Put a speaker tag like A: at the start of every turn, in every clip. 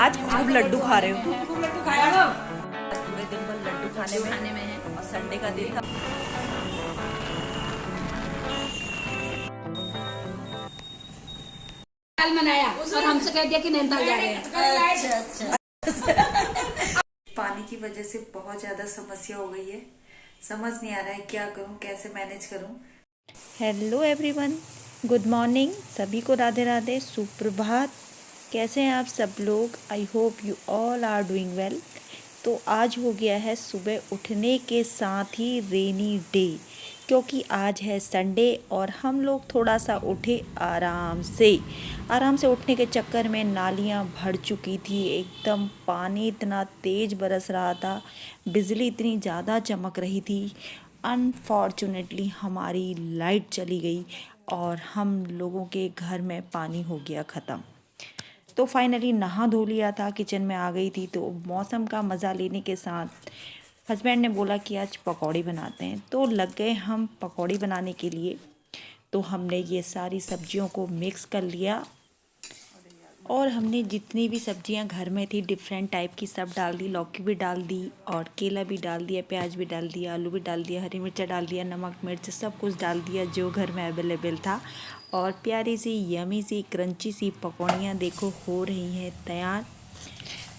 A: आज खूब लड्डू खा रहे हो।
B: खूब लड्डू खाया हो।
A: आज पूरे दिन भर लड्डू खाने में है और संडे का दिन था।
B: कल मनाया और हमसे कह दिया कि नैनीताल जा रहे हैं।
C: अच्छा। पानी की वजह से बहुत ज्यादा समस्या हो गई है। समझ नहीं आ रहा है क्या करूं, कैसे मैनेज करूं।
D: Hello everyone, good morning. सभी को राधे राधे, सुप्रभात। कैसे हैं आप सब लोग? I hope you all are doing well. तो आज हो गया है सुबह उठने के साथ ही रेनी डे, क्योंकि आज है संडे और हम लोग थोड़ा सा उठे आराम से उठने के चक्कर में नालियां भर चुकी थी। एकदम पानी इतना तेज़ बरस रहा था, बिजली इतनी ज़्यादा चमक रही थी। अनफॉर्चुनेटली हमारी लाइट चली गई और हम लोगों के घर में पानी हो गया ख़त्म। तो फाइनली नहा धो लिया था, किचन में आ गई थी, तो मौसम का मज़ा लेने के साथ हस्बैंड ने बोला कि आज पकौड़ी बनाते हैं, तो लग गए हम पकौड़ी बनाने के लिए। तो हमने ये सारी सब्जियों को मिक्स कर लिया और हमने जितनी भी सब्जियां घर में थी डिफरेंट टाइप की सब डाल दी। लौकी भी डाल दी और केला भी डाल दिया, प्याज भी डाल दिया, आलू भी डाल दिया, हरी मिर्चा डाल दिया, नमक मिर्च सब कुछ डाल दिया जो घर में अवेलेबल था। और प्यारी सी यमी सी क्रंची सी पकौड़ियाँ देखो हो रही हैं तैयार।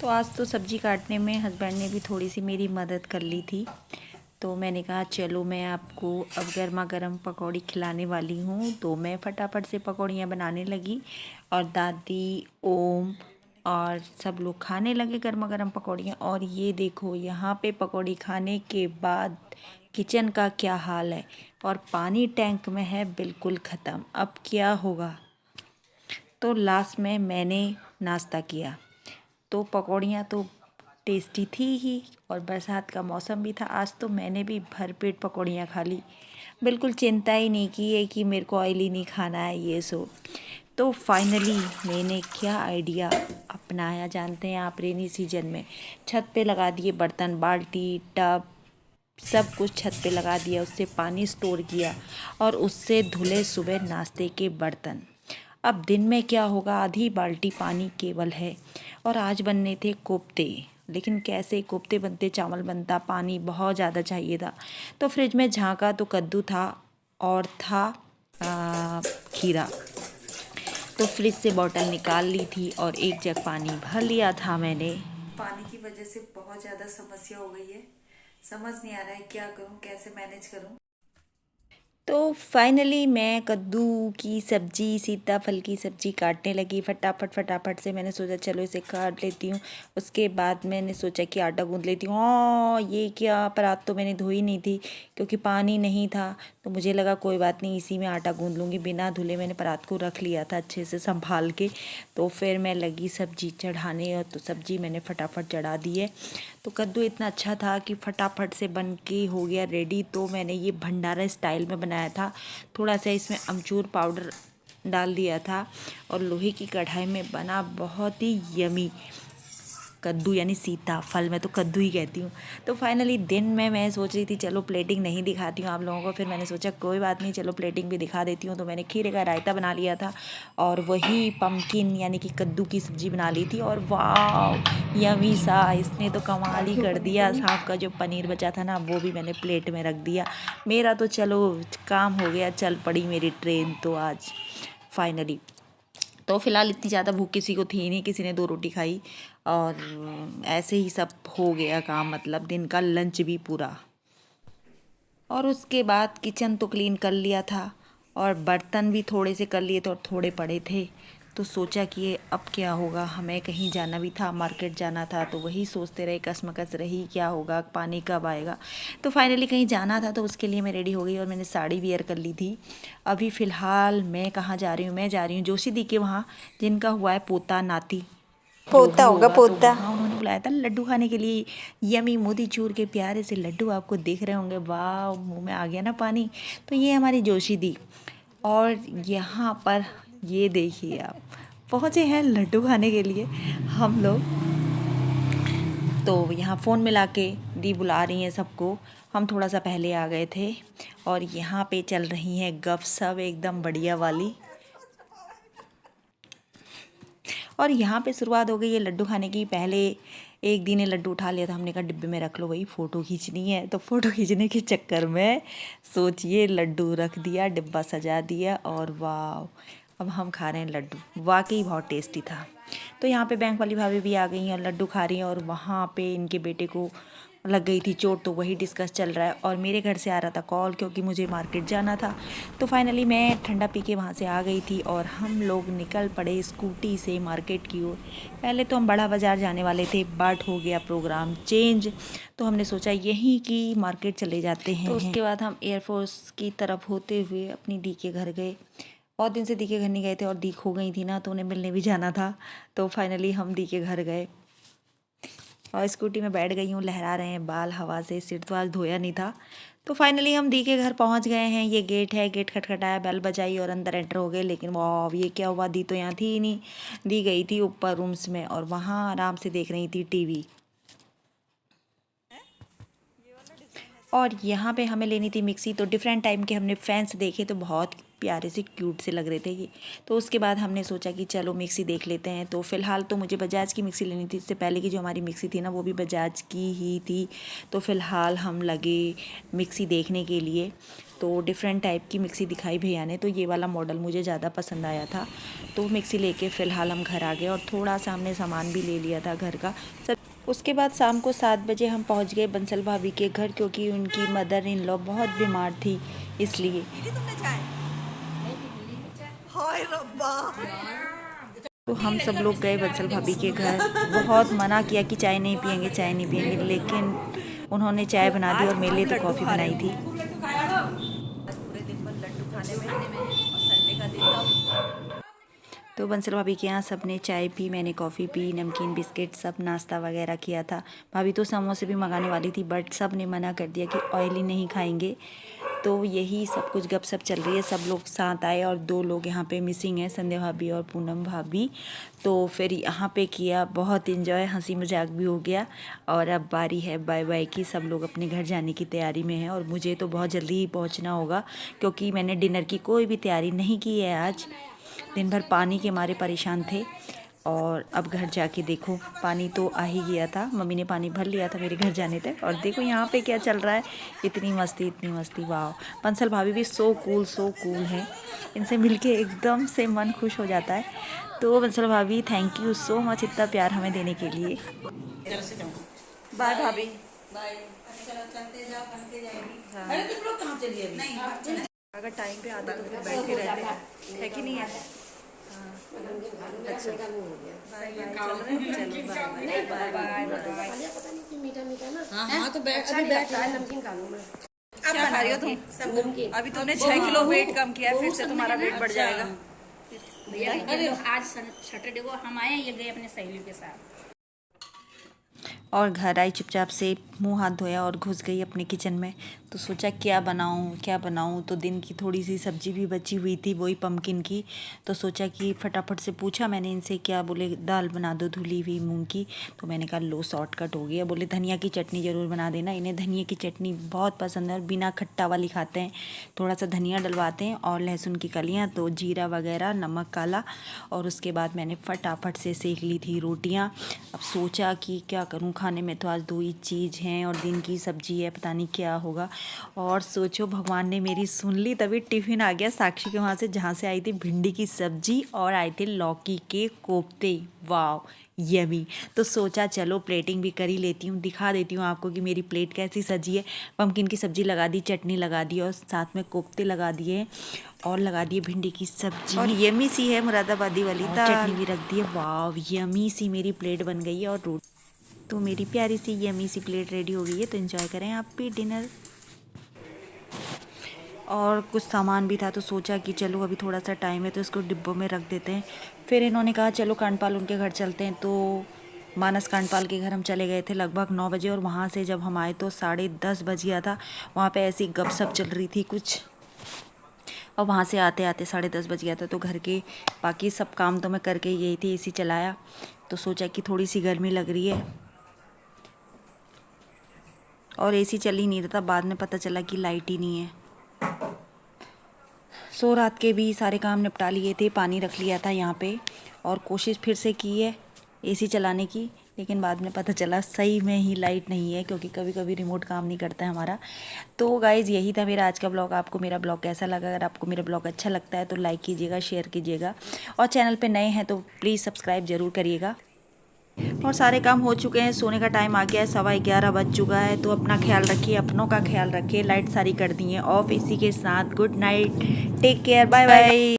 D: तो आज तो सब्ज़ी काटने में हस्बैंड ने भी थोड़ी सी मेरी मदद कर ली थी। तो मैंने कहा चलो मैं आपको अब गर्मा गर्म पकौड़ी खिलाने वाली हूँ। तो मैं फटाफट से पकौड़ियाँ बनाने लगी और दादी, ओम और सब लोग खाने लगे गर्मा गर्म पकौड़ियाँ। और ये देखो यहाँ पे पकौड़ी खाने के बाद किचन का क्या हाल है, और पानी टैंक में है बिल्कुल ख़त्म। अब क्या होगा? तो लास्ट में मैंने नाश्ता किया। तो पकौड़ियाँ तो टेस्टी थी ही और बरसात का मौसम भी था आज, तो मैंने भी भरपेट पकौड़ियाँ खा ली। बिल्कुल चिंता ही नहीं की है कि मेरे को ऑयली नहीं खाना है ये सो। तो फाइनली मैंने क्या आइडिया अपनाया जानते हैं आप? रेनी सीजन में छत पे लगा दिए बर्तन, बाल्टी, टब, सब कुछ छत पे लगा दिया, उससे पानी स्टोर किया और उससे धुले सुबह नाश्ते के बर्तन। अब दिन में क्या होगा, आधी बाल्टी पानी केवल है। और आज बनने थे कोफ्ते, लेकिन कैसे कोफ्ते बनते, चावल बनता, पानी बहुत ज़्यादा चाहिए था। तो फ्रिज में झांका तो कद्दू था और था खीरा। तो फ्रिज से बोतल निकाल ली थी और एक जग पानी भर लिया था मैंने।
C: पानी की वजह से बहुत ज्यादा समस्या हो गई है। समझ नहीं आ रहा है क्या करूं, कैसे मैनेज करूं।
D: तो फाइनली मैं कद्दू की सब्ज़ी, सीताफल की सब्ज़ी काटने लगी फटाफट से। मैंने सोचा चलो इसे काट लेती हूँ। उसके बाद मैंने सोचा कि आटा गूंद लेती हूँ। ये क्या, परात तो मैंने धोई नहीं थी क्योंकि पानी नहीं था। तो मुझे लगा कोई बात नहीं, इसी में आटा गूंद लूँगी। बिना धुले मैंने परात को रख लिया था अच्छे से संभाल के। तो फिर मैं लगी सब्ज़ी चढ़ाने, और तो सब्ज़ी मैंने फटाफट चढ़ा दी है। तो कद्दू इतना अच्छा था कि फटाफट से बन के हो गया रेडी। तो मैंने ये भंडारा स्टाइल में बनाया था। थोड़ा सा इसमें अमचूर पाउडर डाल दिया था और लोहे की कढ़ाई में बना बहुत ही यमी कद्दू, यानी सीताफल, मैं तो कद्दू ही कहती हूँ। तो फाइनली दिन में मैं सोच रही थी चलो प्लेटिंग नहीं दिखाती हूँ आप लोगों को, फिर मैंने सोचा कोई बात नहीं, चलो प्लेटिंग भी दिखा देती हूँ। तो मैंने खीरे का रायता बना लिया था और वही पम्पकिन यानी कि कद्दू की सब्ज़ी बना ली थी। और वाह यमी सा, इसने तो कमाल ही कर दिया। सांप का जो पनीर बचा था ना, वो भी मैंने प्लेट में रख दिया। मेरा तो चलो काम हो गया, चल पड़ी मेरी ट्रेन तो आज फाइनली। तो फ़िलहाल इतनी ज़्यादा भूख किसी को थी नहीं, किसी ने 2 रोटी खाई और ऐसे ही सब हो गया काम, मतलब दिन का लंच भी पूरा। और उसके बाद किचन तो क्लीन कर लिया था और बर्तन भी थोड़े से कर लिए थे और थोड़े पड़े थे। तो सोचा कि ये अब क्या होगा, हमें कहीं जाना भी था, मार्केट जाना था। तो वही सोचते रहे, कसमकस रही क्या होगा, पानी कब आएगा। तो फाइनली कहीं जाना था, तो उसके लिए मैं रेडी हो गई और मैंने साड़ी वियर कर ली थी। अभी फ़िलहाल मैं कहाँ जा रही हूँ, मैं जा रही हूँ जोशी दी के वहाँ, जिनका हुआ है पोता नाती, जो
A: पोता
D: भी
A: होगा
D: होगा। तो
A: पोता।
D: वहाँ उन्होंने बुलाया था लड्डू खाने के लिए। यमी मोतीचूर के प्यारे से लड्डू आपको देख रहे होंगे, वाह मुंह में आ गया ना पानी। तो ये हमारी जोशी दी। और यहाँ पर ये देखिए आप, पहुँचे हैं लड्डू खाने के लिए हम लोग। तो यहाँ फ़ोन मिला के दी बुला रही हैं सबको। हम थोड़ा सा पहले आ गए थे और यहाँ पे चल रही हैं गपशप एकदम बढ़िया वाली। और यहाँ पे शुरुआत हो गई है लड्डू खाने की। पहले एक दिन ने लड्डू उठा लिया था, हमने कहा डिब्बे में रख लो भाई, फ़ोटो खींचनी है। तो फ़ोटो खींचने के चक्कर में सोचिए लड्डू रख दिया, डिब्बा सजा दिया और वाह, अब हम खा रहे हैं लड्डू। वाकई बहुत टेस्टी था। तो यहाँ पे बैंक वाली भाभी भी आ गई हैं और लड्डू खा रही हैं, और वहाँ पे इनके बेटे को लग गई थी चोट, तो वही डिस्कस चल रहा है। और मेरे घर से आ रहा था कॉल, क्योंकि मुझे मार्केट जाना था। तो फाइनली मैं ठंडा पी के वहाँ से आ गई थी और हम लोग निकल पड़े स्कूटी से मार्केट की ओर। पहले तो हम बड़ा बाज़ार जाने वाले थे, बट हो गया प्रोग्राम चेंज, तो हमने सोचा यहीं की मार्केट चले जाते हैं। तो उसके बाद हम एयरफोर्स की तरफ होते हुए अपनी दी के घर गए। बहुत दिन से दी के घर नहीं गए थे, और दी खो गई थी ना, तो उन्हें मिलने भी जाना था। तो फाइनली हम दी के घर गए और स्कूटी में बैठ गई हूँ, लहरा रहे हैं बाल हवा से, सिर तो आज धोया नहीं था। तो फाइनली हम दी के घर पहुँच गए हैं। ये गेट है, गेट खटखटाया, बेल बजाई और अंदर एंटर हो गए। लेकिन वाह, ये क्या हुआ, दी तो यहाँ थी ही नहीं। दी गई थी ऊपर रूम्स में और वहाँ आराम से देख रही थी टीवी। और यहाँ पे हमें लेनी थी मिक्सी, तो डिफरेंट टाइम के हमने फैंस देखे, तो बहुत प्यारे से क्यूट से लग रहे थे ये। तो उसके बाद हमने सोचा कि चलो मिक्सी देख लेते हैं। तो फ़िलहाल तो मुझे बजाज की मिक्सी लेनी थी। इससे पहले की जो हमारी मिक्सी थी ना, वो भी बजाज की ही थी। तो फ़िलहाल हम लगे मिक्सी देखने के लिए। तो डिफरेंट टाइप की मिक्सी दिखाई भैया ने, तो ये वाला मॉडल मुझे ज़्यादा पसंद आया था। तो मिक्सी लेके फ़िलहाल हम घर आ गए, और थोड़ा सा हमने सामान भी ले लिया था घर का सब। उसके बाद शाम को 7 बजे हम पहुंच गए बंसल भाभी के घर, क्योंकि उनकी मदर इन लॉ बहुत बीमार थी, इसलिए। तो हम सब लोग गए बंसल भाभी के घर। बहुत मना किया कि चाय नहीं पियेंगे, चाय नहीं पियेंगे, लेकिन उन्होंने चाय बना दी और मेरे लिए तो कॉफ़ी बनाई थी।
A: पूरे दिन भर लड्डू खाने में और संडे का दिन था।
D: तो बंसल भाभी के यहाँ सब ने चाय पी, मैंने कॉफ़ी पी, नमकीन बिस्किट सब नाश्ता वगैरह किया था। भाभी तो समोसे भी मंगाने वाली थी, बट सब ने मना कर दिया कि ऑयली नहीं खाएंगे। तो यही सब कुछ गपशप चल रही है। सब लोग साथ आए, और 2 लोग यहाँ पे मिसिंग हैं, संध्या भाभी और पूनम भाभी। तो फिर यहाँ पे किया बहुत इन्जॉय, हंसी मजाक भी हो गया। और अब बारी है बाय बाय की, सब लोग अपने घर जाने की तैयारी में हैं, और मुझे तो बहुत जल्दी ही पहुँचना होगा, क्योंकि मैंने डिनर की कोई भी तैयारी नहीं की है आज। दिन भर पानी के मारे परेशान थे, और अब घर जाके देखो, पानी तो आ ही गया था। मम्मी ने पानी भर लिया था मेरे घर जाने तक। और देखो यहाँ पे क्या चल रहा है, इतनी मस्ती, इतनी मस्ती, वाह। बंसल भाभी भी सो कूल है, इनसे मिलके एकदम से मन खुश हो जाता है। तो बंसल भाभी, थैंक यू सो मच इतना प्यार हमें देने के लिए।
A: बाय भाभी।
C: अगर टाइम पे आता तो फिर बैठे रहते हैं, है कि नहीं है? अच्छा,
B: हाँ तो बैठ नमकीन खा लूँ मैं।
A: क्या खा रही हो तुम? अभी तुमने 6 किलो वेट कम किया है, फिर से तुम्हारा वेट बढ़ जाएगा।
B: अरे आज सैटरडे को हम आए, ये गए अपने सहेली के साथ।
D: और घर आई, चुपचाप से मुंह हाथ धोया और घुस गई अपने किचन में। तो सोचा क्या बनाऊं। तो दिन की थोड़ी सी सब्जी भी बची हुई थी, वही पम्पकिन की। तो सोचा कि फटाफट से पूछा मैंने इनसे, क्या? बोले दाल बना दो धुली हुई मूंग की। तो मैंने कहा लो, शॉर्टकट हो गया। बोले धनिया की चटनी ज़रूर बना देना, इन्हें धनिया की चटनी बहुत पसंद है और बिना खट्टा वाली खाते हैं। थोड़ा सा धनिया डलवाते हैं और लहसुन की कलियाँ, तो जीरा वगैरह, नमक काला। और उसके बाद मैंने फटाफट से सेक ली थी रोटियाँ। अब सोचा कि क्या करूँ, खाने में तो आज 2 ही चीज़ हैं और दिन की सब्जी है, पता नहीं क्या होगा। और सोचो भगवान ने मेरी सुन ली, तभी टिफ़िन आ गया साक्षी के वहाँ से, जहाँ से आई थी भिंडी की सब्जी और आए थे लौकी के कोफ्ते। वाह, यमी। तो सोचा चलो प्लेटिंग भी कर ही लेती हूँ, दिखा देती हूँ आपको कि मेरी प्लेट कैसी सजी है। पम्पकिन की सब्जी लगा दी, चटनी लगा दी और साथ में कोफ्ते लगा दिए और लगा दिए भिंडी की सब्जी। और यमी सी है मुरादाबादी वाली, चटनी भी रख दी है। वाह, यमी सी मेरी प्लेट बन गई है। और रोटी तो मेरी प्यारी सी यमी सी प्लेट रेडी हो गई है। तो एंजॉय करें आप भी डिनर। और कुछ सामान भी था, तो सोचा कि चलो अभी थोड़ा सा टाइम है तो इसको डिब्बों में रख देते हैं। फिर इन्होंने कहा चलो कांडपाल उनके घर चलते हैं। तो मानस कांडपाल के घर हम चले गए थे लगभग 9 बजे, और वहाँ से जब हम आए तो 10:30 बज गया था। वहाँ पे ऐसी गपशप चल रही थी कुछ, और वहाँ से आते आते 10:30 बज गया था। तो घर के बाकी सब काम तो मैं करके यही थी, एसी चलाया। तो सोचा कि थोड़ी सी गर्मी लग रही है, और एसी चल ही नहीं रहा था। बाद में पता चला कि लाइट ही नहीं है। सो रात के भी सारे काम निपटा लिए थे, पानी रख लिया था यहाँ पे और कोशिश फिर से की है एसी चलाने की, लेकिन बाद में पता चला सही में ही लाइट नहीं है, क्योंकि कभी कभी रिमोट काम नहीं करता है हमारा। तो गाइज़ यही था मेरा आज का ब्लॉग। आपको मेरा ब्लॉग कैसा लगा? अगर आपको मेरा ब्लॉग अच्छा लगता है तो लाइक कीजिएगा, शेयर कीजिएगा और चैनल पे नए हैं तो प्लीज़ सब्सक्राइब ज़रूर करिएगा। और सारे काम हो चुके हैं, सोने का टाइम आ गया है, 11:15 बज चुका है। तो अपना ख्याल रखिए, अपनों का ख्याल रखिए। लाइट सारी कर दी है ऑफ इसी के साथ। Good night, take care, bye bye.